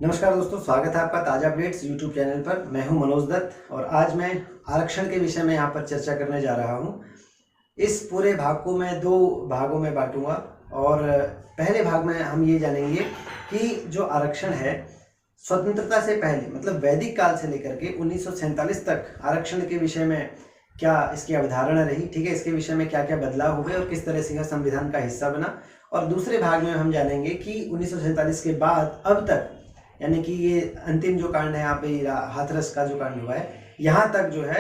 नमस्कार दोस्तों, स्वागत है आपका ताज़ा अपडेट्स यूट्यूब चैनल पर। मैं हूं मनोज दत्त और आज मैं आरक्षण के विषय में यहां पर चर्चा करने जा रहा हूं। इस पूरे भाग को मैं दो भागों में बांटूंगा और पहले भाग में हम ये जानेंगे कि जो आरक्षण है स्वतंत्रता से पहले मतलब वैदिक काल से लेकर के 1947 तक आरक्षण के विषय में क्या इसकी अवधारणा रही, ठीक है, इसके विषय में क्या क्या बदलाव हुए और किस तरह से यह संविधान का हिस्सा बना। और दूसरे भाग में हम जानेंगे कि 1947 के बाद अब तक, यानी कि ये अंतिम जो कांड है यहाँ पे हाथरस का जो कांड हुआ है, यहाँ तक जो है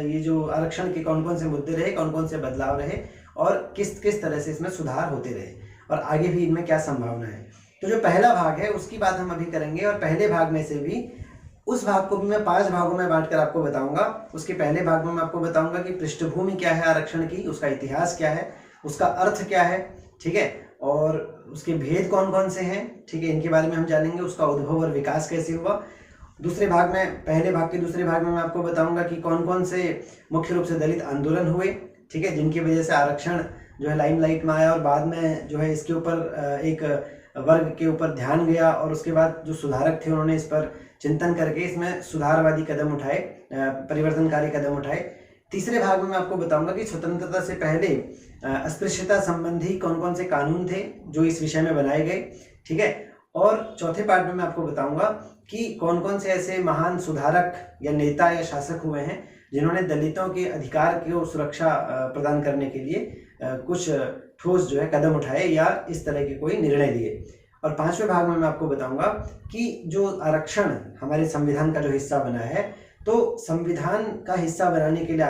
ये जो आरक्षण के कौन कौन से मुद्दे रहे, कौन कौन से बदलाव रहे और किस किस तरह से इसमें सुधार होते रहे और आगे भी इनमें क्या संभावना है। तो जो पहला भाग है उसकी बात हम अभी करेंगे और पहले भाग में से भी उस भाग को भी मैं 5 भागों में बांट कर आपको बताऊंगा। उसके पहले भाग में मैं आपको बताऊंगा कि पृष्ठभूमि क्या है आरक्षण की, उसका इतिहास क्या है, उसका अर्थ क्या है, ठीक है, और उसके भेद कौन कौन से हैं, ठीक है, इनके बारे में हम जानेंगे। उसका उद्भव और विकास कैसे हुआ। दूसरे भाग में, पहले भाग के दूसरे भाग में मैं आपको बताऊंगा कि कौन कौन से मुख्य रूप से दलित आंदोलन हुए, ठीक है, जिनकी वजह से आरक्षण जो है लाइमलाइट में आया और बाद में जो है इसके ऊपर एक वर्ग के ऊपर ध्यान गया और उसके बाद जो सुधारक थे उन्होंने इस पर चिंतन करके इसमें सुधारवादी कदम उठाए, परिवर्तनकारी कदम उठाए। तीसरे भाग में मैं आपको बताऊंगा कि स्वतंत्रता से पहले अस्पृश्यता संबंधी कौन कौन से कानून थे जो इस विषय में बनाए गए, ठीक है। और चौथे पार्ट में मैं आपको बताऊंगा कि कौन कौन से ऐसे महान सुधारक या नेता या शासक हुए हैं जिन्होंने दलितों के अधिकार की सुरक्षा प्रदान करने के लिए कुछ ठोस जो है कदम उठाए या इस तरह के कोई निर्णय लिए। और 5वें भाग में मैं आपको बताऊंगा कि जो आरक्षण हमारे संविधान का जो हिस्सा बना है, तो संविधान का हिस्सा बनाने के लिए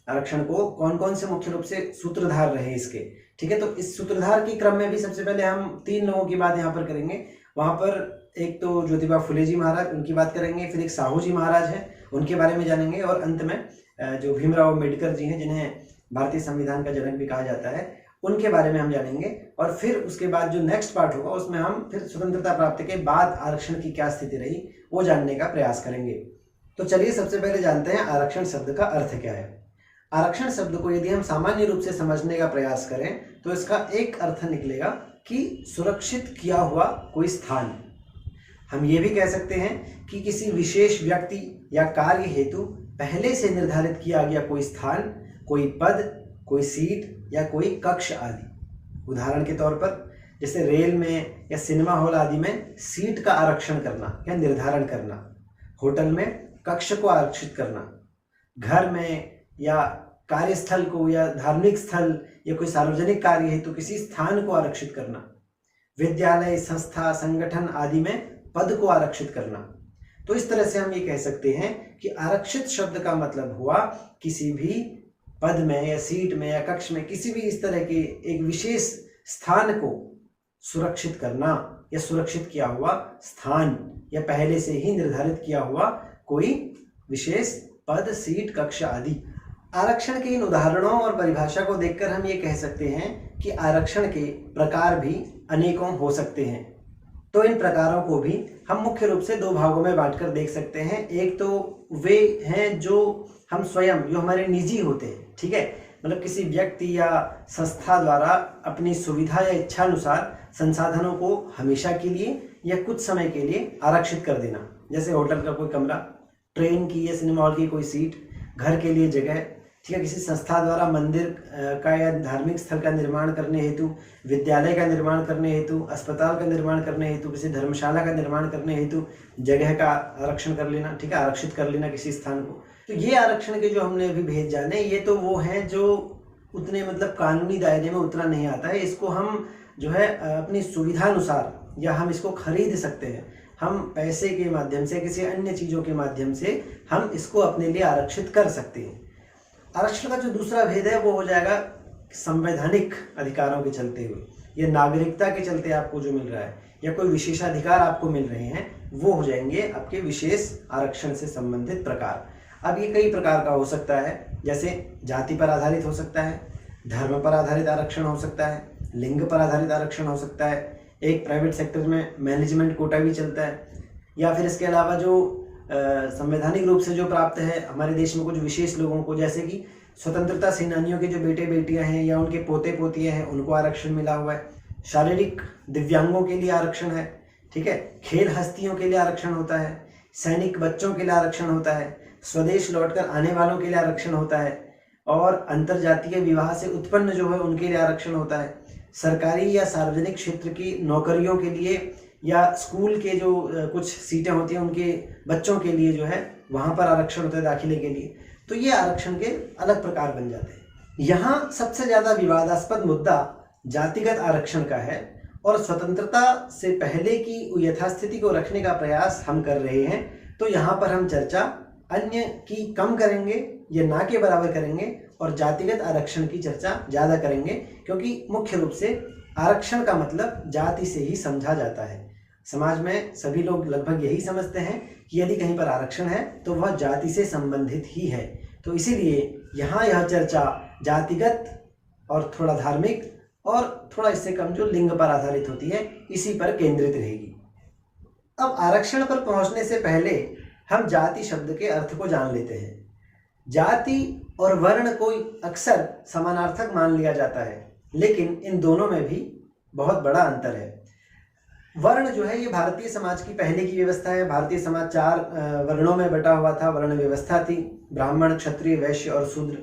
आरक्षण को कौन कौन से मुख्य रूप से सूत्रधार रहे इसके, ठीक है। तो इस सूत्रधार के क्रम में भी सबसे पहले हम 3 लोगों की बात यहाँ पर करेंगे। वहाँ पर एक तो ज्योतिबा फुले जी महाराज, उनकी बात करेंगे, फिर एक साहू जी महाराज हैं, उनके बारे में जानेंगे, और अंत में जो भीमराव अम्बेडकर जी हैं जिन्हें भारतीय संविधान का जनक भी कहा जाता है, उनके बारे में हम जानेंगे। और फिर उसके बाद जो नेक्स्ट पार्ट होगा उसमें हम फिर स्वतंत्रता प्राप्ति के बाद आरक्षण की क्या स्थिति रही वो जानने का प्रयास करेंगे। तो चलिए सबसे पहले जानते हैं आरक्षण शब्द का अर्थ क्या है। आरक्षण शब्द को यदि हम सामान्य रूप से समझने का प्रयास करें तो इसका एक अर्थ निकलेगा कि सुरक्षित किया हुआ कोई स्थान। हम ये भी कह सकते हैं कि किसी विशेष व्यक्ति या कार्य हेतु पहले से निर्धारित किया गया कोई स्थान, कोई पद, कोई सीट या कोई कक्ष आदि। उदाहरण के तौर पर जैसे रेल में या सिनेमा हॉल आदि में सीट का आरक्षण करना या निर्धारण करना, होटल में कक्ष को आरक्षित करना, घर में या कार्यस्थल को या धार्मिक स्थल या कोई सार्वजनिक कार्य हेतु किसी स्थान को आरक्षित करना, विद्यालय, संस्था, संगठन आदि में पद को आरक्षित करना। तो इस तरह से हम ये कह सकते हैं कि आरक्षित शब्द का मतलब हुआ किसी भी पद में या सीट में या कक्ष में किसी भी इस तरह के एक विशेष स्थान को सुरक्षित करना या सुरक्षित किया हुआ स्थान या पहले से ही निर्धारित किया हुआ कोई विशेष पद, सीट, कक्ष आदि। आरक्षण के इन उदाहरणों और परिभाषा को देखकर हम ये कह सकते हैं कि आरक्षण के प्रकार भी अनेकों हो सकते हैं। तो इन प्रकारों को भी हम मुख्य रूप से 2 भागों में बांटकर देख सकते हैं। एक तो वे हैं जो हम स्वयं, जो हमारे निजी होते हैं, ठीक है, मतलब किसी व्यक्ति या संस्था द्वारा अपनी सुविधा या इच्छा अनुसार संसाधनों को हमेशा के लिए या कुछ समय के लिए आरक्षित कर देना, जैसे होटल का कोई कमरा, ट्रेन की या सिनेमा हॉल की कोई सीट, घर के लिए जगह, ठीक है, किसी संस्था द्वारा मंदिर का या धार्मिक स्थल का निर्माण करने हेतु, विद्यालय का निर्माण करने हेतु, अस्पताल का निर्माण करने हेतु, किसी धर्मशाला का निर्माण करने हेतु जगह का आरक्षण कर लेना, ठीक है, आरक्षित कर लेना किसी स्थान को। तो ये आरक्षण के जो हमने अभी भेद जाने, ये तो वो हैं जो उतने मतलब कानूनी दायरे में उतना नहीं आता है। इसको हम जो है अपनी सुविधानुसार या हम इसको खरीद सकते हैं, हम पैसे के माध्यम से, किसी अन्य चीज़ों के माध्यम से हम इसको अपने लिए आरक्षित कर सकते हैं। आरक्षण का जो दूसरा भेद है वो हो जाएगा संवैधानिक अधिकारों के चलते हुए या नागरिकता के चलते आपको जो मिल रहा है या कोई विशेषाधिकार आपको मिल रहे हैं, वो हो जाएंगे आपके विशेष आरक्षण से संबंधित प्रकार। अब ये कई प्रकार का हो सकता है, जैसे जाति पर आधारित हो सकता है, धर्म पर आधारित आरक्षण हो सकता है, लिंग पर आधारित आरक्षण हो सकता है, एक प्राइवेट सेक्टर में मैनेजमेंट कोटा भी चलता है, या फिर इसके अलावा जो संवैधानिक रूप से जो प्राप्त है हमारे देश में कुछ विशेष लोगों को, जैसे कि स्वतंत्रता सेनानियों के जो बेटे बेटियां हैं या उनके पोते पोतियां हैं, उनको आरक्षण मिला हुआ है। शारीरिक दिव्यांगों के लिए आरक्षण है, ठीक है, खेल हस्तियों के लिए आरक्षण होता है, सैनिक बच्चों के लिए आरक्षण होता है, स्वदेश लौटकर आने वालों के लिए आरक्षण होता है, और अंतरजातीय विवाह से उत्पन्न जो है उनके लिए आरक्षण होता है। सरकारी या सार्वजनिक क्षेत्र की नौकरियों के लिए या स्कूल के जो कुछ सीटें होती हैं उनके बच्चों के लिए जो है वहाँ पर आरक्षण होता है दाखिले के लिए। तो ये आरक्षण के अलग प्रकार बन जाते हैं। यहाँ सबसे ज़्यादा विवादास्पद मुद्दा जातिगत आरक्षण का है और स्वतंत्रता से पहले की यथास्थिति को रखने का प्रयास हम कर रहे हैं। तो यहाँ पर हम चर्चा अन्य की कम करेंगे या ना के बराबर करेंगे और जातिगत आरक्षण की चर्चा ज़्यादा करेंगे, क्योंकि मुख्य रूप से आरक्षण का मतलब जाति से ही समझा जाता है। समाज में सभी लोग लगभग यही समझते हैं कि यदि कहीं पर आरक्षण है तो वह जाति से संबंधित ही है। तो इसीलिए यहाँ यह चर्चा जातिगत और थोड़ा धार्मिक और थोड़ा इससे कम जो लिंग पर आधारित होती है इसी पर केंद्रित रहेगी। अब आरक्षण पर पहुँचने से पहले हम जाति शब्द के अर्थ को जान लेते हैं। जाति और वर्ण को अक्सर समानार्थक मान लिया जाता है, लेकिन इन दोनों में भी बहुत बड़ा अंतर है। वर्ण जो है ये भारतीय समाज की पहले की व्यवस्था है। भारतीय समाज 4 वर्णों में बटा हुआ था, वर्ण व्यवस्था थी, ब्राह्मण, क्षत्रिय, वैश्य और शूद्र।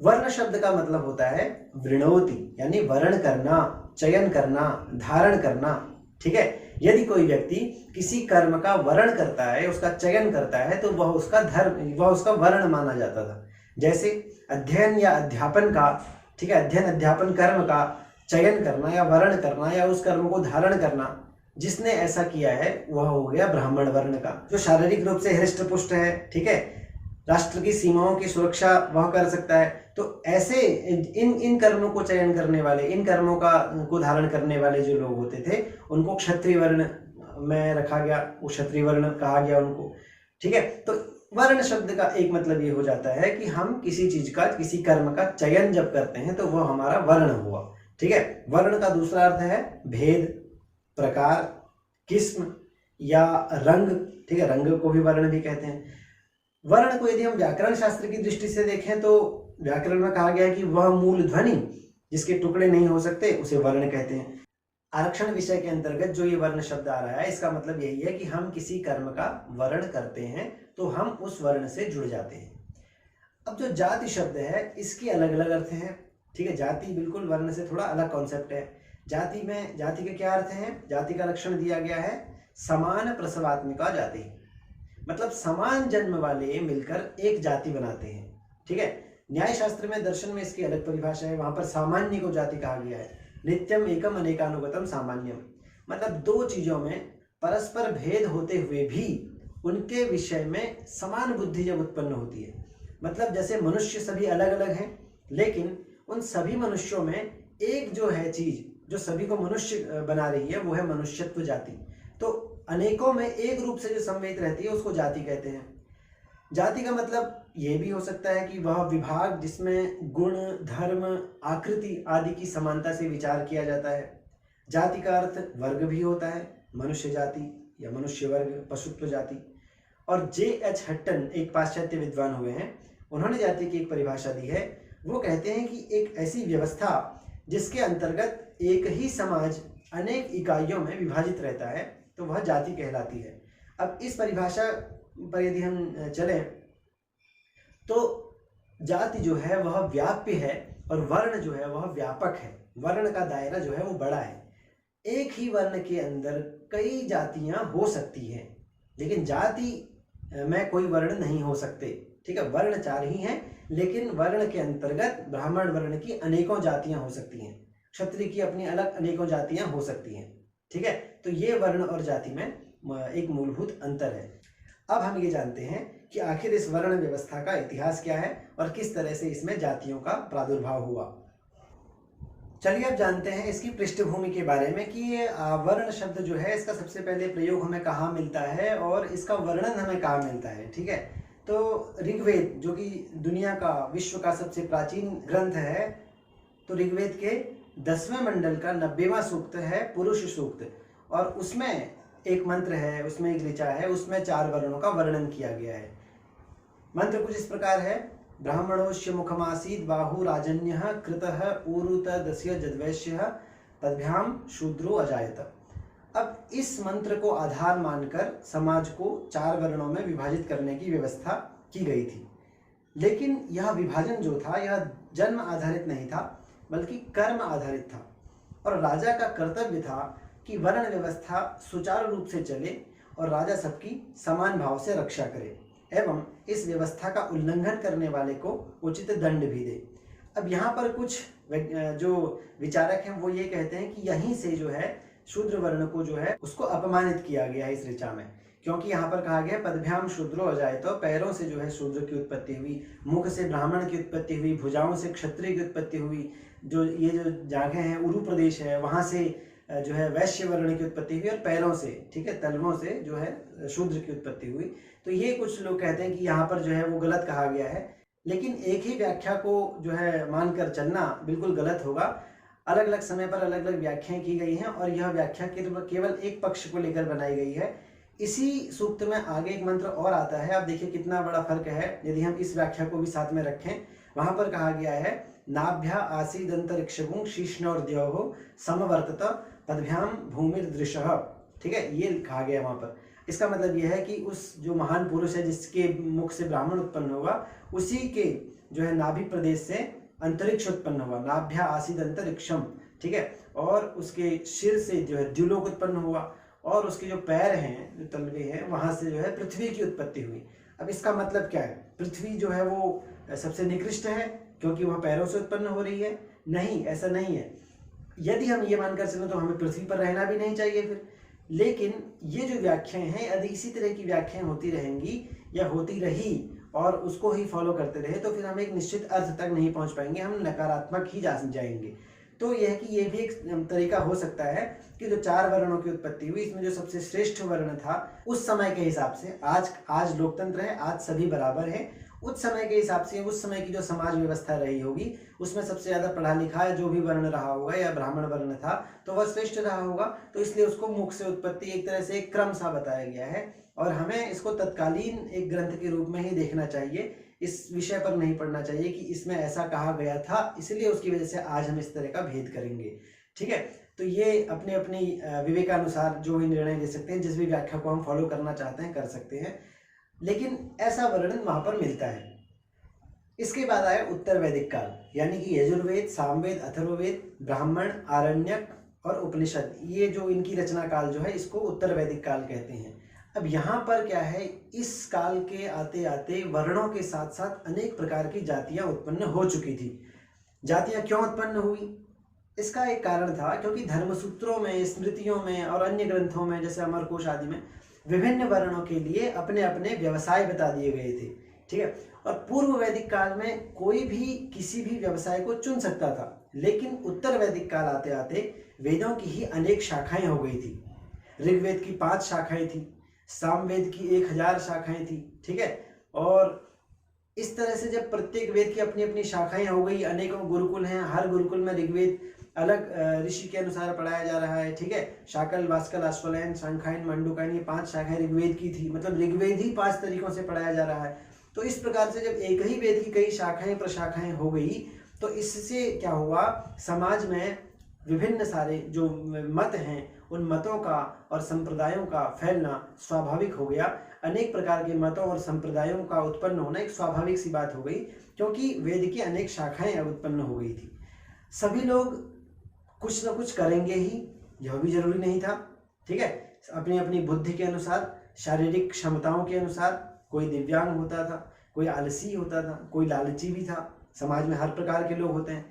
वर्ण शब्द का मतलब होता है वृणोति, यानी वर्ण करना, चयन करना, धारण करना। ठीक है, यदि कोई व्यक्ति किसी कर्म का वर्ण करता है, उसका चयन करता है, तो वह उसका धर्म, वह उसका वर्ण माना जाता था। जैसे अध्ययन या अध्यापन का, ठीक है, अध्ययन अध्यापन कर्म का चयन करना या वर्ण करना या उस कर्म को धारण करना, जिसने ऐसा किया है वह हो गया ब्राह्मण वर्ण का, जो शारीरिक रूप से हृष्ट पुष्ट है। ठीक है, राष्ट्र की सीमाओं की सुरक्षा वह कर सकता है। तो ऐसे इन कर्मों को चयन करने वाले, इन कर्मों को धारण करने वाले जो लोग होते थे उनको क्षत्रिय वर्ण में रखा गया, वो क्षत्रिय वर्ण कहा गया उनको। ठीक है, तो वर्ण शब्द का एक मतलब ये हो जाता है कि हम किसी चीज का, किसी कर्म का चयन जब करते हैं तो वह हमारा वर्ण हुआ। ठीक है, वर्ण का दूसरा अर्थ है भेद, प्रकार, किस्म या रंग। ठीक है, रंग को भी वर्ण भी कहते हैं। वर्ण को यदि हम व्याकरण शास्त्र की दृष्टि से देखें तो व्याकरण में कहा गया है कि वह मूल ध्वनि जिसके टुकड़े नहीं हो सकते उसे वर्ण कहते हैं। आरक्षण विषय के अंतर्गत जो ये वर्ण शब्द आ रहा है, इसका मतलब यही है कि हम किसी कर्म का वर्ण करते हैं तो हम उस वर्ण से जुड़ जाते हैं। अब जो जाति शब्द है इसके अलग अलग अर्थ हैं। ठीक है, जाति बिल्कुल वर्ण से थोड़ा अलग कॉन्सेप्ट है। जाति में, जाति के क्या अर्थ हैं? जाति का लक्षण दिया गया है समान प्रसवात्मिका जाति, मतलब समान जन्म वाले मिलकर एक जाति बनाते हैं। ठीक है, न्याय शास्त्र में, दर्शन में इसकी अलग परिभाषा है। वहां पर सामान्य को जाति कहा गया है। नित्यम एकम अनेकानुगतम सामान्यम, मतलब दो चीजों में परस्पर भेद होते हुए भी उनके विषय में समान बुद्धि जब उत्पन्न होती है, मतलब जैसे मनुष्य सभी अलग अलग हैं, लेकिन उन सभी मनुष्यों में एक जो है चीज जो सभी को मनुष्य बना रही है वो है मनुष्यत्व जाति। तो अनेकों में एक रूप से जो सम्मिलित रहती है उसको जाति कहते हैं। जाति का मतलब ये भी हो सकता है कि वह विभाग जिसमें गुण, धर्म, आकृति आदि की समानता से विचार किया जाता है। जाति का अर्थ वर्ग भी होता है, मनुष्य जाति या मनुष्य वर्ग, पशुत्व जाति। और J.H. हट्टन एक पाश्चात्य विद्वान हुए हैं, उन्होंने जाति की एक परिभाषा दी है। वो कहते हैं कि एक ऐसी व्यवस्था जिसके अंतर्गत एक ही समाज अनेक इकाइयों में विभाजित रहता है तो वह जाति कहलाती है। अब इस परिभाषा पर यदि हम चलें तो जाति जो है वह व्याप्य है और वर्ण जो है वह व्यापक है। वर्ण का दायरा जो है वो बड़ा है। एक ही वर्ण के अंदर कई जातियां हो सकती हैं, लेकिन जाति में कोई वर्ण नहीं हो सकते। ठीक है, वर्ण 4 ही हैं, लेकिन वर्ण के अंतर्गत ब्राह्मण वर्ण की अनेकों जातियां हो सकती हैं, क्षत्रिय की अपनी अलग अनेकों जातियां हो सकती हैं। ठीक है, तो ये वर्ण और जाति में एक मूलभूत अंतर है। अब हम ये जानते हैं कि आखिर इस वर्ण व्यवस्था का इतिहास क्या है और किस तरह से इसमें जातियों का प्रादुर्भाव हुआ। चलिए अब जानते हैं इसकी पृष्ठभूमि के बारे में कि ये वर्ण शब्द जो है इसका सबसे पहले प्रयोग हमें कहाँ मिलता है और इसका वर्णन हमें कहाँ मिलता है। ठीक है, तो ऋग्वेद जो कि दुनिया का, विश्व का सबसे प्राचीन ग्रंथ है, तो ऋग्वेद के 10वें मंडल का 90वां सूक्त है पुरुष सूक्त, और उसमें एक मंत्र है, उसमें एक ऋचा है, उसमें 4 वर्णों का वर्णन किया गया है। मंत्र कुछ इस प्रकार है: ब्राह्मणोस्य मुखमासीद बाहु राजन्यः कृतः ऊरुत दस्य जद्वैश्यः तद्भ्याम शूद्रो अजायत। अब इस मंत्र को आधार मानकर समाज को 4 वर्णों में विभाजित करने की व्यवस्था की गई थी। लेकिन यह विभाजन जो था यह जन्म आधारित नहीं था, बल्कि कर्म आधारित था, और राजा का कर्तव्य था कि वर्ण व्यवस्था सुचारू रूप से चले और राजा सबकी समान भाव से रक्षा करे एवं इस व्यवस्था का उल्लंघन करने वाले को उचित दंड भी दे। अब यहाँ पर कुछ जो विचारक हैं वो ये कहते हैं कि यहीं से जो है शूद्र वर्ण को जो है उसको अपमानित किया गया है इस ऋचा में, क्योंकि यहाँ पर कहा गया पदभ्याम शूद्रो अजायत, तो पैरों से जो है शूद्र की उत्पत्ति हुई, मुख से ब्राह्मण की उत्पत्ति हुई, भुजाओं से क्षत्रिय की उत्पत्ति हुई, जो ये जो जगह हैं उरु प्रदेश है वहाँ से जो है वैश्य वर्ण की उत्पत्ति हुई, और पैरों से, ठीक है, तलवों से जो है शूद्र की उत्पत्ति हुई। तो ये कुछ लोग कहते हैं कि यहाँ पर जो है वो गलत कहा गया है, लेकिन एक ही व्याख्या को जो है मानकर चलना बिल्कुल गलत होगा। अलग अलग समय पर अलग अलग व्याख्याएं की गई हैं और यह व्याख्या केवल एक पक्ष को लेकर बनाई गई है। इसी सूक्त में आगे एक मंत्र और आता है, आप देखिए कितना बड़ा फर्क है यदि हम इस व्याख्या को भी साथ में रखें। वहां पर कहा गया है नाभ्या आसीदंतरिक्षगुं शीर्ष्णोर्द्योः समवर्तत पदभ्याम भूमिर्दृशः, ठीक है, ये कहा गया वहां पर। इसका मतलब यह है कि उस जो महान पुरुष है जिसके मुख से ब्राह्मण उत्पन्न होगा उसी के जो है नाभि प्रदेश से अंतरिक्ष उत्पन्न हुआ, नाभ्या आसीद अंतरिक्षम, ठीक है, और उसके सिर से जो है द्युलोक उत्पन्न हुआ, और उसके जो पैर हैं, जो तलवे हैं, वहां से जो है पृथ्वी की उत्पत्ति हुई। अब इसका मतलब क्या है? पृथ्वी जो है वो सबसे निकृष्ट है क्योंकि वह पैरों से उत्पन्न हो रही है? नहीं, ऐसा नहीं है। यदि हम ये मानकर चलें तो हमें पृथ्वी पर रहना भी नहीं चाहिए फिर। लेकिन ये जो व्याख्याएं हैं यदि इसी तरह की व्याख्याएं होती रहेंगी या होती रही और उसको ही फॉलो करते रहे तो फिर हम एक निश्चित अर्थ तक नहीं पहुंच पाएंगे, हम नकारात्मक ही जाएंगे। तो यह है कि ये भी एक तरीका हो सकता है कि जो 4 वर्णों की उत्पत्ति हुई इसमें जो सबसे श्रेष्ठ वर्ण था उस समय के हिसाब से, आज लोकतंत्र है, आज सभी बराबर हैं, उस समय के हिसाब से उस समय की जो समाज व्यवस्था रही होगी उसमें सबसे ज्यादा पढ़ा लिखा है जो भी वर्ण रहा होगा या ब्राह्मण वर्ण था तो वह श्रेष्ठ रहा होगा, तो इसलिए उसको मुख से उत्पत्ति एक तरह से एक क्रम सा बताया गया है और हमें इसको तत्कालीन एक ग्रंथ के रूप में ही देखना चाहिए। इस विषय पर नहीं पढ़ना चाहिए कि इसमें ऐसा कहा गया था इसलिए उसकी वजह से आज हम इस तरह का भेद करेंगे। ठीक है, तो ये अपने अपनी विवेकानुसार जो भी निर्णय ले सकते हैं, जिस भी व्याख्या को हम फॉलो करना चाहते हैं कर सकते हैं, लेकिन ऐसा वर्णन वहां पर मिलता है। इसके बाद आया उत्तर वैदिक काल, यानी कि यजुर्वेद, सामवेद, अथर्ववेद, ब्राह्मण, आरण्यक और उपनिषद, ये जो इनकी रचना काल जो है इसको उत्तर वैदिक काल कहते हैं। अब यहाँ पर क्या है, इस काल के आते आते वर्णों के साथ साथ अनेक प्रकार की जातियां उत्पन्न हो चुकी थी। जातियां क्यों उत्पन्न हुई? इसका एक कारण था क्योंकि धर्मसूत्रों में, स्मृतियों में और अन्य ग्रंथों में जैसे अमरकोश आदि में विभिन्न वर्णों के लिए अपने अपने व्यवसाय बता दिए गए थे। ठीक है, और पूर्व वैदिक काल में कोई भी किसी भी व्यवसाय को चुन सकता था, लेकिन उत्तर वैदिक काल आते आते वेदों की ही अनेक शाखाएं हो गई थी। ऋग्वेद की 5 शाखाएं थी, सामवेद की 1000 शाखाएं थी। ठीक है, और इस तरह से जब प्रत्येक वेद की अपनी अपनी शाखाएं हो गई, अनेकों गुरुकुल हैं, हर गुरुकुल में ऋग्वेद अलग ऋषि के अनुसार पढ़ाया जा रहा है। ठीक है, शाकल, वास्कल, अश्वलयन, शंखायन, मंडूकायन, ये 5 शाखाएं ऋग्वेद की थी, मतलब ऋग्वेद ही 5 तरीकों से पढ़ाया जा रहा है। तो इस प्रकार से जब एक ही वेद की कई शाखाएं प्रशाखाएं हो गई तो इससे क्या हुआ, समाज में विभिन्न सारे जो मत हैं उन मतों का और संप्रदायों का फैलना स्वाभाविक हो गया। अनेक प्रकार के मतों और संप्रदायों का उत्पन्न होना एक स्वाभाविक सी बात हो गई क्योंकि वेद की अनेक शाखाएं अब उत्पन्न हो गई थी। सभी लोग कुछ न कुछ करेंगे ही, यह भी जरूरी नहीं था। ठीक है, अपनी अपनी बुद्धि के अनुसार, शारीरिक क्षमताओं के अनुसार, कोई दिव्यांग होता था, कोई आलसी होता था, कोई लालची भी था। समाज में हर प्रकार के लोग होते हैं,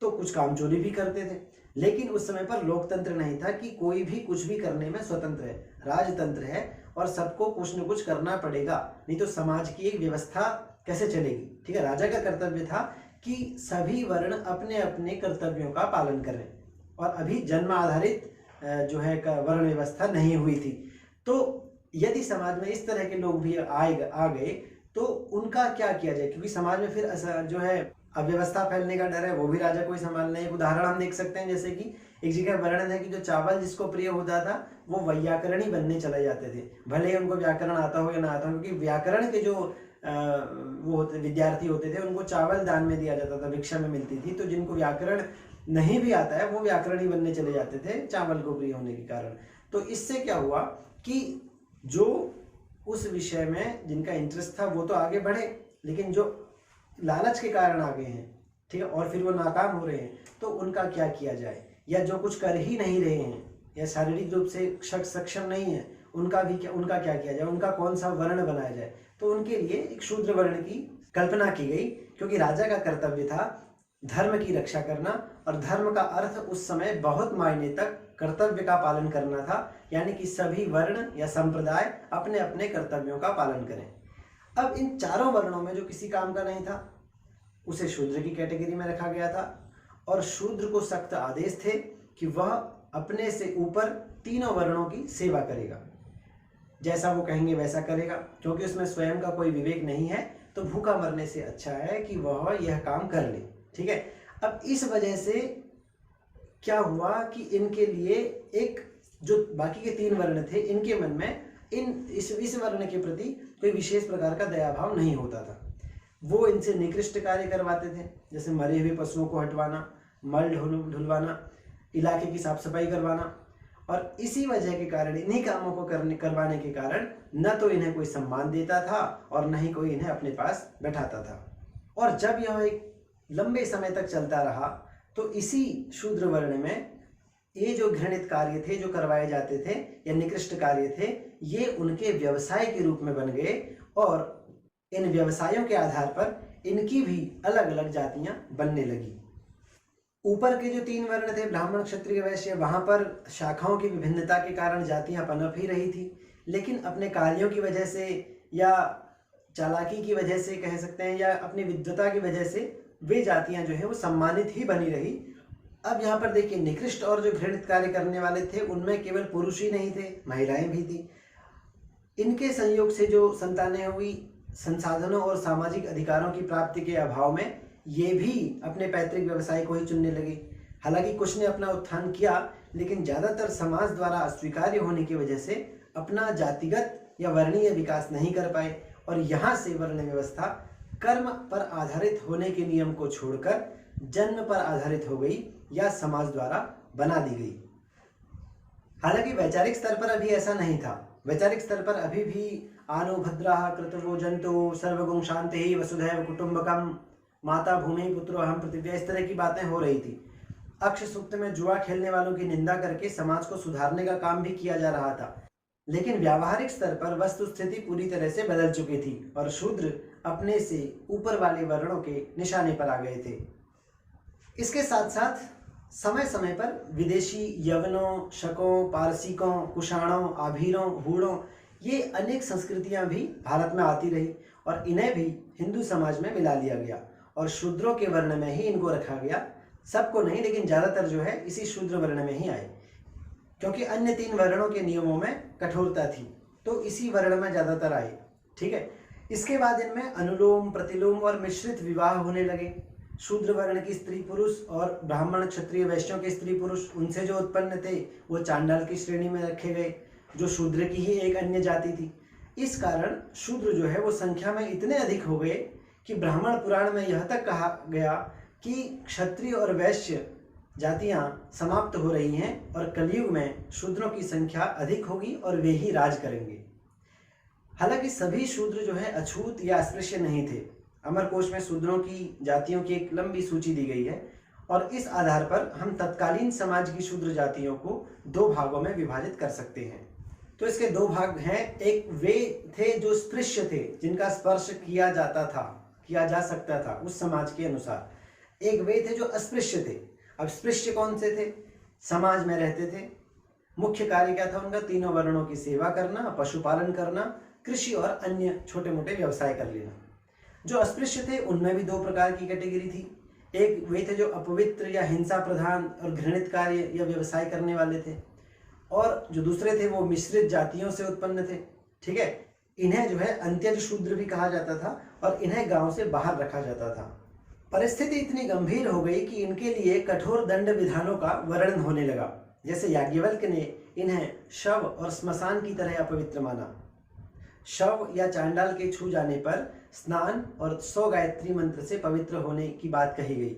तो कुछ कामचोरी भी करते थे। लेकिन उस समय पर लोकतंत्र नहीं था कि कोई भी कुछ भी करने में स्वतंत्र है, राजतंत्र है और सबको कुछ न कुछ करना पड़ेगा, नहीं तो समाज की एक व्यवस्था कैसे चलेगी। ठीक है, राजा का कर्तव्य था कि सभी वर्ण अपने अपने कर्तव्यों का पालन करें, और अभी जन्म आधारित जो है वर्ण व्यवस्था नहीं हुई थी। तो यदि समाज में इस तरह के लोग भी आ गए तो उनका क्या किया जाए, क्योंकि समाज में फिर जो है अव्यवस्था फैलने का डर है, वो भी राजा को ही संभालना है। एक उदाहरण हम देख सकते हैं, जैसे कि एक जगह वर्णन है कि जो चावल जिसको प्रिय होता था वो वैयाकरणी बनने चले जाते थे, भले ही उनको व्याकरण आता हो या ना आता हो, क्योंकि व्याकरण के जो वो विद्यार्थी होते थे उनको चावल दान में दिया जाता था, भिक्षा में मिलती थी। तो जिनको व्याकरण नहीं भी आता है वो व्याकरणी बनने चले जाते थे चावल को प्रिय होने के कारण। तो इससे क्या हुआ कि जो उस विषय में जिनका इंटरेस्ट था वो तो आगे बढ़े, लेकिन जो लालच के कारण आगे हैं, ठीक है, और फिर वो नाकाम हो रहे हैं, तो उनका क्या किया जाए, या जो कुछ कर ही नहीं रहे हैं या शारीरिक रूप से सक्षम नहीं है, उनका क्या किया जाए, उनका कौन सा वर्ण बनाया जाए। तो उनके लिए एक शूद्र वर्ण की कल्पना की गई, क्योंकि राजा का कर्तव्य था धर्म की रक्षा करना, और धर्म का अर्थ उस समय बहुत मायने तक कर्तव्य का पालन करना था, यानी कि सभी वर्ण या संप्रदाय अपने अपने कर्तव्यों का पालन करें। अब इन चारों वर्णों में जो किसी काम का नहीं था उसे शूद्र की कैटेगरी में रखा गया था, और शूद्र को सख्त आदेश थे कि वह अपने से ऊपर तीनों वर्णों की सेवा करेगा, जैसा वो कहेंगे वैसा करेगा, क्योंकि उसमें स्वयं का कोई विवेक नहीं है, तो भूखा मरने से अच्छा है कि वह यह काम कर ले, ठीक है। अब इस वजह से क्या हुआ कि इनके लिए एक जो बाकी के तीन वर्ण थे, इनके मन में इस वर्ण के प्रति कोई विशेष प्रकार का दया भाव नहीं होता था। वो इनसे निकृष्ट कार्य करवाते थे, जैसे मरे हुए पशुओं को हटवाना, मल ढुलवाना, इलाके की साफ सफाई करवाना, और इसी वजह के कारण, इन्हीं कामों को करवाने के कारण न तो इन्हें कोई सम्मान देता था और न ही कोई इन्हें अपने पास बैठाता था। और जब यह एक लंबे समय तक चलता रहा, तो इसी शूद्र वर्ण में ये जो घृणित कार्य थे, जो करवाए जाते थे या निकृष्ट कार्य थे, ये उनके व्यवसाय के रूप में बन गए, और इन व्यवसायों के आधार पर इनकी भी अलग अलग जातियां बनने लगी। ऊपर के जो तीन वर्ण थे, ब्राह्मण, क्षत्रिय, वैश्य, वहां पर शाखाओं की विभिन्नता के कारण जातियां पनप ही रही थी, लेकिन अपने कार्यों की वजह से या चालाकी की वजह से कह सकते हैं, या अपनी विद्वता की वजह से वे जातियां जो है वो सम्मानित ही बनी रही। अब यहाँ पर देखिए, निकृष्ट और जो घृणित कार्य करने वाले थे, उनमें केवल पुरुष ही नहीं थे, महिलाएं भी थी। इनके संयोग से जो संतानें हुई, संसाधनों और सामाजिक अधिकारों की प्राप्ति के अभाव में ये भी अपने पैतृक व्यवसाय को ही चुनने लगे। हालांकि कुछ ने अपना उत्थान किया, लेकिन ज़्यादातर समाज द्वारा अस्वीकार्य होने की वजह से अपना जातिगत या वर्णीय विकास नहीं कर पाए, और यहाँ से वर्ण व्यवस्था कर्म पर आधारित होने के नियम को छोड़कर जन्म पर आधारित हो गई या समाज द्वारा बना दी गई। हालांकि वैचारिक स्तर पर अभी ऐसा नहीं था। वैचारिक स्तर पर अभी भी आनो भद्राः कृतवो जंतु सर्वगुण शांति वसुधैव कुटुंबकम माता भूमि पुत्रो अहम पृथिव्या, इस तरह की बातें हो रही थी। अक्ष सूक्त में जुआ खेलने वालों की निंदा करके समाज को सुधारने का काम भी किया जा रहा था, लेकिन व्यावहारिक स्तर पर वस्तु स्थिति पूरी तरह से बदल चुकी थी, और शूद्र अपने से ऊपर वाले वर्णों के निशाने पर आ गए थे। इसके साथ साथ समय समय पर विदेशी यवनों, शकों, पारसिकों, कुषाणों, आभीरों, हूणों, ये अनेक संस्कृतियां भी भारत में आती रही, और इन्हें भी हिंदू समाज में मिला लिया गया, और शूद्रों के वर्ण में ही इनको रखा गया। सबको नहीं, लेकिन ज़्यादातर जो है इसी शूद्र वर्ण में ही आए, क्योंकि अन्य तीन वर्णों के नियमों में कठोरता थी, तो इसी वर्ण में ज़्यादातर आए, ठीक है। इसके बाद इनमें अनुलोम, प्रतिलोम और मिश्रित विवाह होने लगे। शूद्र वर्ण की स्त्री पुरुष और ब्राह्मण, क्षत्रिय, वैश्यों के स्त्री पुरुष, उनसे जो उत्पन्न थे वो चांडाल की श्रेणी में रखे गए, जो शूद्र की ही एक अन्य जाति थी। इस कारण शूद्र जो है वो संख्या में इतने अधिक हो गए कि ब्राह्मण पुराण में यह तक कहा गया कि क्षत्रिय और वैश्य जातियां समाप्त हो रही हैं, और कलयुग में शूद्रों की संख्या अधिक होगी और वे ही राज करेंगे। हालांकि सभी शूद्र जो है अछूत या अस्पृश्य नहीं थे। अमरकोश में शूद्रों की जातियों की एक लंबी सूची दी गई है, और इस आधार पर हम तत्कालीन समाज की शूद्र जातियों को दो भागों में विभाजित कर सकते हैं। तो इसके दो भाग हैं। एक वे थे जो स्पृश्य थे, जिनका स्पर्श किया जा सकता था उस समाज के अनुसार। एक वे थे जो अस्पृश्य थे। अब स्पृश्य कौन से थे? समाज में रहते थे। मुख्य कार्य क्या था उनका? तीनों वर्णों की सेवा करना, पशुपालन करना, कृषि और अन्य छोटे मोटे व्यवसाय कर लेना। जो अस्पृश्य थे उनमें भी दो प्रकार की कैटेगरी थी। एक वे थे जो अपवित्र या हिंसा प्रधान और घृणित कार्य या व्यवसाय करने वाले थे, और जो दूसरे थे वो मिश्रित जातियों से उत्पन्न थे, ठीक है। इन्हें जो है अंत्यज शूद्र भी कहा जाता था, और इन्हें गांव से बाहर रखा जाता था। परिस्थिति इतनी गंभीर हो गई कि इनके लिए कठोर दंड विधानों का वर्णन होने लगा। जैसे याज्ञवल्क्य ने इन्हें शव और स्मशान की तरह अपवित्र माना। शव या चांडाल के छू जाने पर स्नान और 100 गायत्री मंत्र से पवित्र होने की बात कही गई।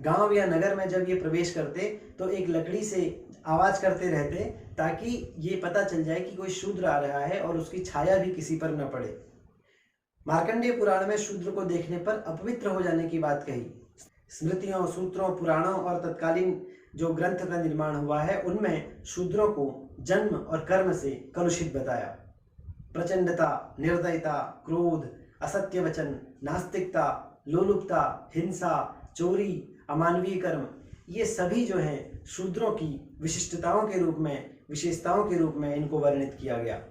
गांव या नगर में जब ये प्रवेश करते तो एक लकड़ी से आवाज करते रहते ताकि ये पता चल जाए कि कोई शूद्र आ रहा है और उसकी छाया भी किसी पर न पड़े। मार्कंडेय पुराण में शूद्र को देखने पर अपवित्र हो जाने की बात कही। स्मृतियों, सूत्रों, पुराणों और तत्कालीन जो ग्रंथ का निर्माण हुआ है उनमें शूद्रों को जन्म और कर्म से कलुषित बताया। प्रचंडता, निर्दयता, क्रोध, असत्य वचन, नास्तिकता, लोलुपता, हिंसा, चोरी, अमानवीय कर्म, ये सभी जो हैं शूद्रों की विशिष्टताओं के रूप में, विशेषताओं के रूप में इनको वर्णित किया गया।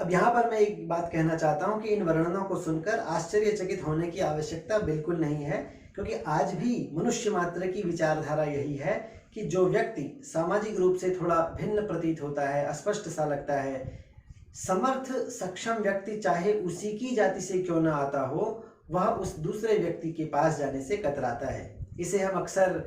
अब यहाँ पर मैं एक बात कहना चाहता हूँ कि इन वर्णनों को सुनकर आश्चर्यचकित होने की आवश्यकता बिल्कुल नहीं है, क्योंकि आज भी मनुष्य मात्र की विचारधारा यही है कि जो व्यक्ति सामाजिक रूप से थोड़ा भिन्न प्रतीत होता है, अस्पष्ट सा लगता है, समर्थ सक्षम व्यक्ति चाहे उसी की जाति से क्यों ना आता हो, वह उस दूसरे व्यक्ति के पास जाने से कतराता है। इसे हम अक्सर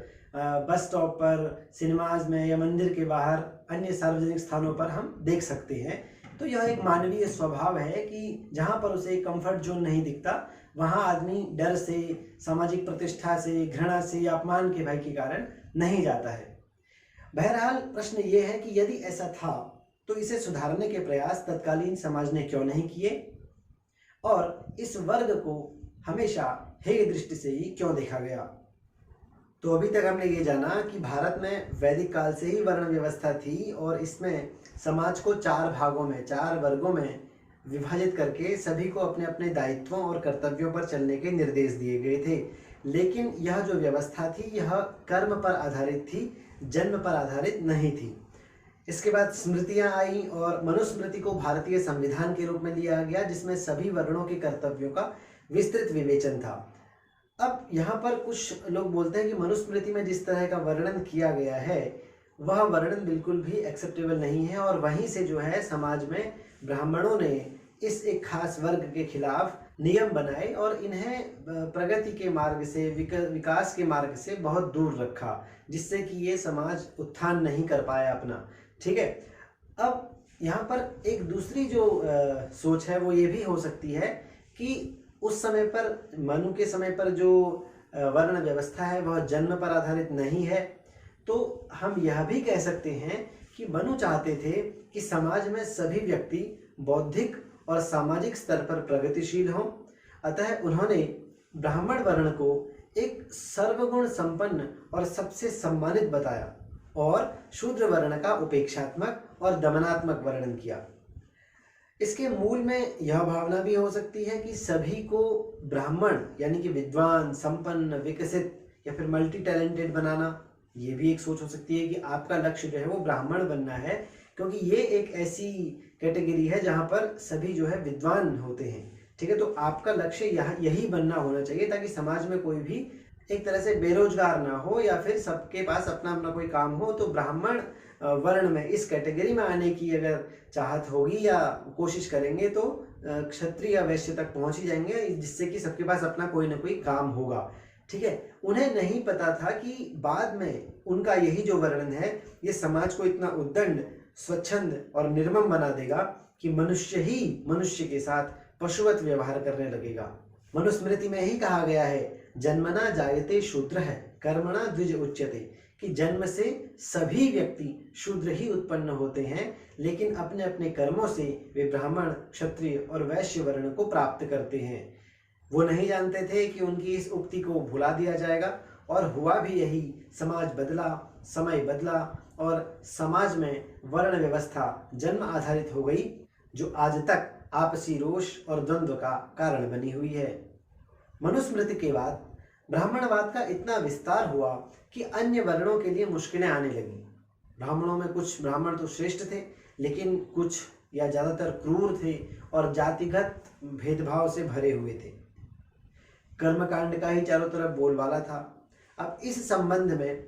बस स्टॉप पर, सिनेमाज में या मंदिर के बाहर अन्य सार्वजनिक स्थानों पर हम देख सकते हैं। तो यह एक मानवीय स्वभाव है कि जहाँ पर उसे कंफर्ट जोन नहीं दिखता वहाँ आदमी डर से, सामाजिक प्रतिष्ठा से, घृणा से या अपमान के भय के कारण नहीं जाता है। बहरहाल प्रश्न ये है कि यदि ऐसा था तो इसे सुधारने के प्रयास तत्कालीन समाज ने क्यों नहीं किए और इस वर्ग को हमेशा हेय दृष्टि से ही क्यों देखा गया। तो अभी तक हमने ये जाना कि भारत में वैदिक काल से ही वर्ण व्यवस्था थी और इसमें समाज को 4 भागों में, 4 वर्गों में विभाजित करके सभी को अपने अपने दायित्वों और कर्तव्यों पर चलने के निर्देश दिए गए थे। लेकिन यह जो व्यवस्था थी यह कर्म पर आधारित थी, जन्म पर आधारित नहीं थी। इसके बाद स्मृतियां आई और मनुस्मृति को भारतीय संविधान के रूप में लिया गया, जिसमें सभी वर्णों के कर्तव्यों का विस्तृत विवेचन था। अब यहाँ पर कुछ लोग बोलते हैं कि मनुस्मृति में जिस तरह का वर्णन किया गया है वह वर्णन बिल्कुल भी एक्सेप्टेबल नहीं है और वहीं से जो है समाज में ब्राह्मणों ने इस एक खास वर्ग के खिलाफ नियम बनाए और इन्हें प्रगति के मार्ग से, विकास के मार्ग से बहुत दूर रखा, जिससे कि ये समाज उत्थान नहीं कर पाया अपना। ठीक है। अब यहाँ पर एक दूसरी जो सोच है वो ये भी हो सकती है कि उस समय पर, मनु के समय पर जो वर्ण व्यवस्था है वह जन्म पर आधारित नहीं है। तो हम यह भी कह सकते हैं कि मनु चाहते थे कि समाज में सभी व्यक्ति बौद्धिक और सामाजिक स्तर पर प्रगतिशील हों, अतः उन्होंने ब्राह्मण वर्ण को एक सर्वगुण संपन्न और सबसे सम्मानित बताया और शूद्र वर्ण का उपेक्षात्मक और दमनात्मक वर्णन किया। इसके मूल में यह भावना भी हो सकती है कि सभी को ब्राह्मण यानी कि विद्वान, संपन्न, विकसित या फिर मल्टी टैलेंटेड बनाना, ये भी एक सोच हो सकती है कि आपका लक्ष्य जो है वो ब्राह्मण बनना है, क्योंकि ये एक ऐसी कैटेगरी है जहाँ पर सभी जो है विद्वान होते हैं। ठीक है, तो आपका लक्ष्य यही बनना होना चाहिए ताकि समाज में कोई भी एक तरह से बेरोजगार ना हो या फिर सबके पास अपना अपना कोई काम हो। तो ब्राह्मण वर्ण में, इस कैटेगरी में आने की अगर चाहत होगी या कोशिश करेंगे तो क्षत्रिय या वैश्य तक पहुंच ही जाएंगे, जिससे कि सबके पास अपना कोई ना कोई काम होगा। ठीक है, उन्हें नहीं पता था कि बाद में उनका यही जो वर्णन है ये समाज को इतना उद्दंड, स्वच्छंद और निर्मम बना देगा कि मनुष्य ही मनुष्य के साथ पशुवत व्यवहार करने लगेगा। मनुस्मृति में ही कहा गया है, जन्मना जायते शूद्र है, कर्मणा द्विज उच्यते, कि जन्म से सभी व्यक्ति शूद्र ही उत्पन्न होते हैं, लेकिन अपने अपने कर्मों से वे ब्राह्मण, क्षत्रिय और वैश्य वर्ण को प्राप्त करते हैं। वो नहीं जानते थे कि उनकी इस उक्ति को भुला दिया जाएगा और हुआ भी यही। समाज बदला, समय बदला और समाज में वर्ण व्यवस्था जन्म आधारित हो गई, जो आज तक आपसी रोष और द्वंद्व का कारण बनी हुई है। मनुस्मृति के बाद ब्राह्मणवाद का इतना विस्तार हुआ कि अन्य वर्णों के लिए मुश्किलें आने लगी। ब्राह्मणों में कुछ ब्राह्मण तो श्रेष्ठ थे, लेकिन कुछ या ज़्यादातर क्रूर थे और जातिगत भेदभाव से भरे हुए थे। कर्मकांड का ही चारों तरफ बोलबाला था। अब इस संबंध में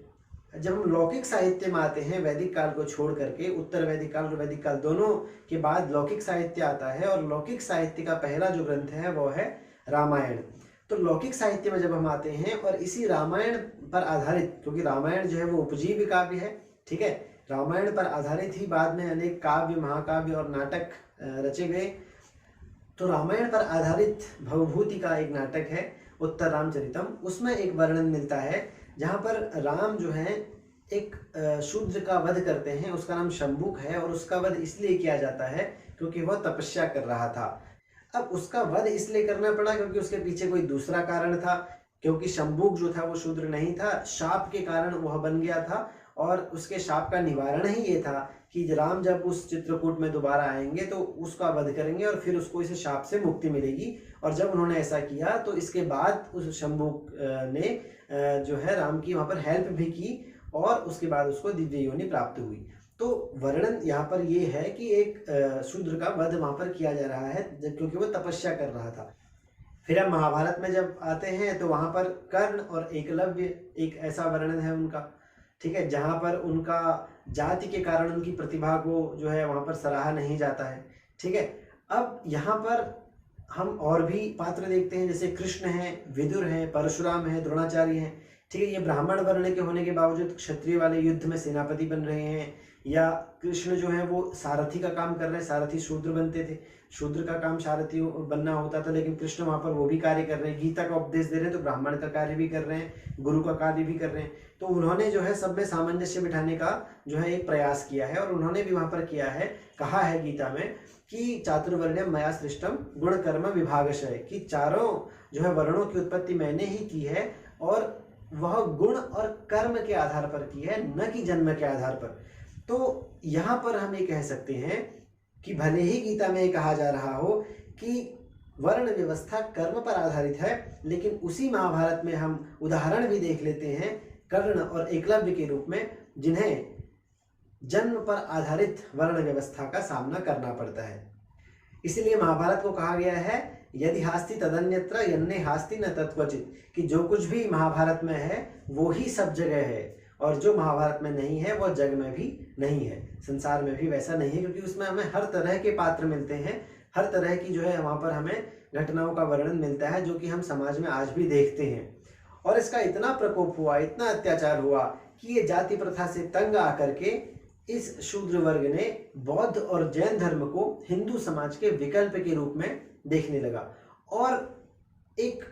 जब हम लौकिक साहित्य में आते हैं, वैदिक काल को छोड़ करके, उत्तर वैदिक काल और वैदिक काल दोनों के बाद लौकिक साहित्य आता है और लौकिक साहित्य का पहला जो ग्रंथ है वो है रामायण। तो लौकिक साहित्य में जब हम आते हैं और इसी रामायण पर आधारित, क्योंकि रामायण जो है वो उपजीव्य काव्य है, ठीक है, रामायण पर आधारित ही बाद में अनेक काव्य, महाकाव्य और नाटक रचे गए। तो रामायण पर आधारित भवभूति का एक नाटक है उत्तर रामचरितम, उसमें एक वर्णन मिलता है जहाँ पर राम जो है एक शूद्र का वध करते हैं। उसका नाम शंबुक है और उसका वध इसलिए किया जाता है क्योंकि वह तपस्या कर रहा था। अब उसका वध इसलिए करना पड़ा क्योंकि उसके पीछे कोई दूसरा कारण था, क्योंकि शंबुक जो था वो शूद्र नहीं था, शाप के कारण वह बन गया था। और उसके शाप का निवारण ही ये था कि राम जब उस चित्रकूट में दोबारा आएंगे तो उसका वध करेंगे और फिर उसको इस शाप से मुक्ति मिलेगी। और जब उन्होंने ऐसा किया तो इसके बाद उस शंबुक ने जो है राम की वहाँ पर हेल्प भी की और उसके बाद उसको दिव्य योनि प्राप्त हुई। तो वर्णन यहाँ पर ये है कि एक शूद्र का वध वहाँ पर किया जा रहा है क्योंकि वो तपस्या कर रहा था। फिर हम महाभारत में जब आते हैं तो वहाँ पर कर्ण और एकलव्य एक ऐसा वर्णन है उनका, ठीक है, जहाँ पर उनका जाति के कारण उनकी प्रतिभा को जो है वहाँ पर सराहा नहीं जाता है, ठीक है। अब यहाँ पर हम और भी पात्र देखते हैं, जैसे कृष्ण हैं, विदुर हैं, परशुराम हैं, द्रोणाचार्य हैं, ठीक है। ये ब्राह्मण वर्ण के होने के बावजूद क्षत्रिय वाले युद्ध में सेनापति बन रहे हैं। या कृष्ण जो है वो सारथी का काम कर रहे हैं, सारथी शूद्र बनते थे, शूद्र का काम सारथी बनना होता था, लेकिन कृष्ण वहाँ पर वो भी कार्य कर रहे हैं, गीता का उपदेश दे रहे हैं तो ब्राह्मण का कार्य भी कर रहे हैं, गुरु का कार्य भी कर रहे हैं। तो उन्होंने जो है सब में सामंजस्य बिठाने का जो है एक प्रयास किया है और उन्होंने भी वहाँ पर किया है, कहा है गीता में कि चातुर्वर्ण्यम मया सृष्टम गुण कर्म विभागशः, कि चारों जो है वर्णों की उत्पत्ति मैंने ही की है और वह गुण और कर्म के आधार पर की है, न कि जन्म के आधार पर। तो यहाँ पर हम ये कह सकते हैं कि भले ही गीता में ये कहा जा रहा हो कि वर्ण व्यवस्था कर्म पर आधारित है, लेकिन उसी महाभारत में हम उदाहरण भी देख लेते हैं कर्ण और एकलव्य के रूप में, जिन्हें जन्म पर आधारित वर्ण व्यवस्था का सामना करना पड़ता है। इसलिए महाभारत को कहा गया है यदि हास्ति तदन्यत्र यन्ने हास्ति न तत्क्वचित्, कि जो कुछ भी महाभारत में है वो ही सब जगह है और जो महाभारत में नहीं है वो जग में भी नहीं है, संसार में भी वैसा नहीं है, क्योंकि उसमें हमें हर तरह के पात्र मिलते हैं, हर तरह की जो है वहाँ पर हमें घटनाओं का वर्णन मिलता है जो कि हम समाज में आज भी देखते हैं। और इसका इतना प्रकोप हुआ, इतना अत्याचार हुआ कि ये जाति प्रथा से तंग आकर के इस शूद्र वर्ग ने बौद्ध और जैन धर्म को हिंदू समाज के विकल्प के रूप में देखने लगा और एक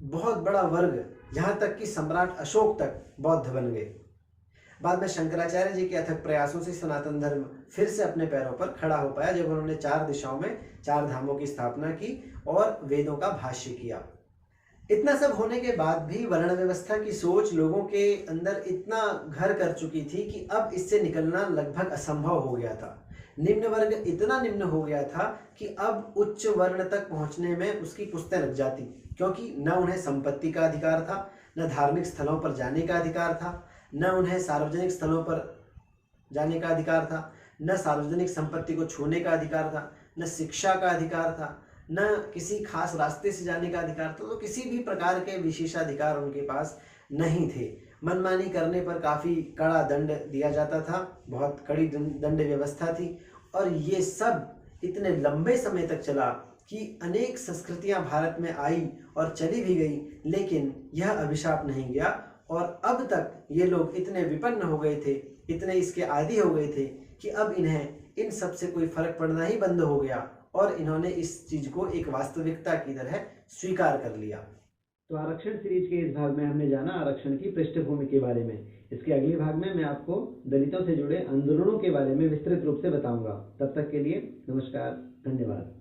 बहुत बड़ा वर्ग, यहाँ तक कि सम्राट अशोक तक बौद्ध बन गए। बाद में शंकराचार्य जी के अथक प्रयासों से सनातन धर्म फिर से अपने पैरों पर खड़ा हो पाया, जब उन्होंने 4 दिशाओं में 4 धामों की स्थापना की और वेदों का भाष्य किया। इतना सब होने के बाद भी वर्ण व्यवस्था की सोच लोगों के अंदर इतना घर कर चुकी थी कि अब इससे निकलना लगभग असंभव हो गया था। निम्न वर्ग इतना निम्न हो गया था कि अब उच्च वर्ण तक पहुंचने में उसकी पुश्तें लग जाती, क्योंकि न उन्हें संपत्ति का अधिकार था, न धार्मिक स्थलों पर जाने का अधिकार था, न उन्हें सार्वजनिक स्थलों पर जाने का अधिकार था, न सार्वजनिक संपत्ति को छूने का अधिकार था, न शिक्षा का अधिकार था, न किसी खास रास्ते से जाने का अधिकार था। तो किसी भी प्रकार के विशेषाधिकार उनके पास नहीं थे। मनमानी करने पर काफ़ी कड़ा दंड दिया जाता था, बहुत कड़ी दंड व्यवस्था थी। और ये सब इतने लंबे समय तक चला कि अनेक संस्कृतियां भारत में आई और चली भी गई, लेकिन यह अभिशाप नहीं गया। और अब तक ये लोग इतने विपन्न हो गए थे, इतने इसके आदी हो गए थे कि अब इन्हें इन सब से कोई फर्क पड़ना ही बंद हो गया और इन्होंने इस चीज को एक वास्तविकता की तरह स्वीकार कर लिया। तो आरक्षण सीरीज के इस भाग में हमने जाना आरक्षण की पृष्ठभूमि के बारे में। इसके अगले भाग में मैं आपको दलितों से जुड़े आंदोलनों के बारे में विस्तृत रूप से बताऊंगा। तब तक के लिए नमस्कार, धन्यवाद।